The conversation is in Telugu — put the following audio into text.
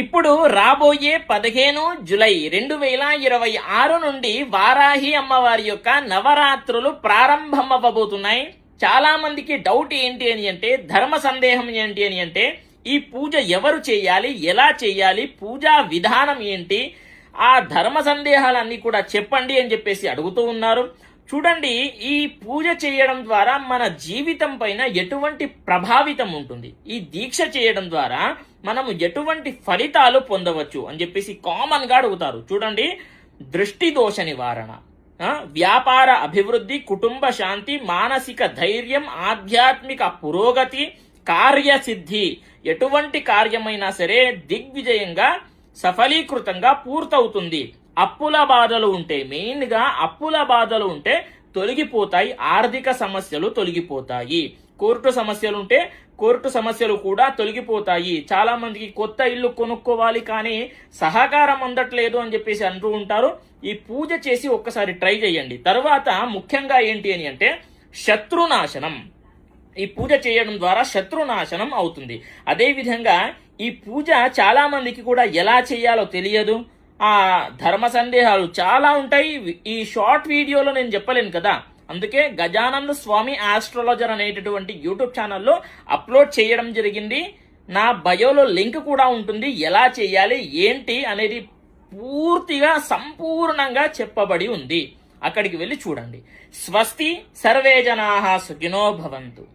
ఇప్పుడు రాబోయే 15 జూలై 2026 నుండి వారాహి అమ్మవారి యొక్క నవరాత్రులు ప్రారంభమవ్వబోతున్నాయి. చాలా మందికి డౌట్ ఏంటి అని అంటే, ధర్మ సందేహం ఏంటి అని అంటే, ఈ పూజ ఎవరు చేయాలి, ఎలా చేయాలి, పూజా విధానం ఏంటి, ఆ ధర్మ సందేహాలన్నీ కూడా చెప్పండి అని చెప్పేసి అడుగుతూ ఉన్నారు. చూడండి, ఈ పూజ చేయడం ద్వారా మన జీవితం పైన ఎటువంటి ప్రభావితం ఉంటుంది, ఈ దీక్ష చేయడం ద్వారా మనము ఎటువంటి ఫలితాలు పొందవచ్చు అని చెప్పేసి కామన్ గా అడుగుతారు. చూడండి, దృష్టి దోష నివారణ, వ్యాపార అభివృద్ధి, కుటుంబ శాంతి, మానసిక ధైర్యం, ఆధ్యాత్మిక పురోగతి, కార్యసిద్ధి, ఎటువంటి కార్యమైనా సరే దిగ్విజయంగా సఫలీకృతంగా పూర్తవుతుంది. అప్పుల బాధలు ఉంటే, మెయిన్ గా అప్పుల బాధలు ఉంటే తొలగిపోతాయి, ఆర్థిక సమస్యలు తొలగిపోతాయి. కోర్టు సమస్యలు ఉంటే కోర్టు సమస్యలు కూడా తొలగిపోతాయి. చాలా మందికి కొత్త ఇల్లు కొనుక్కోవాలి కానీ సహకారం అందట్లేదు అని చెప్పేసి అంటూ ఉంటారు. ఈ పూజ చేసి ఒక్కసారి ట్రై చేయండి. తర్వాత ముఖ్యంగా ఏంటి అని అంటే, శత్రునాశనం. ఈ పూజ చేయడం ద్వారా శత్రునాశనం అవుతుంది. అదేవిధంగా ఈ పూజ చాలా మందికి కూడా ఎలా చేయాలో తెలియదు. ఆ ధర్మ సందేహాలు చాలా ఉంటాయి. ఈ షార్ట్ వీడియోలో నేను చెప్పలేను కదా, అందుకే గజానంద స్వామి ఆస్ట్రాలజర్ అనేటటువంటి యూట్యూబ్ ఛానల్లో అప్లోడ్ చేయడం జరిగింది. నా బయోలో లింక్ కూడా ఉంటుంది. ఎలా చేయాలి ఏంటి అనేది పూర్తిగా సంపూర్ణంగా చెప్పబడి ఉంది. అక్కడికి వెళ్ళి చూడండి. స్వస్తి, సర్వే జనాః సుఖినో భవంతు.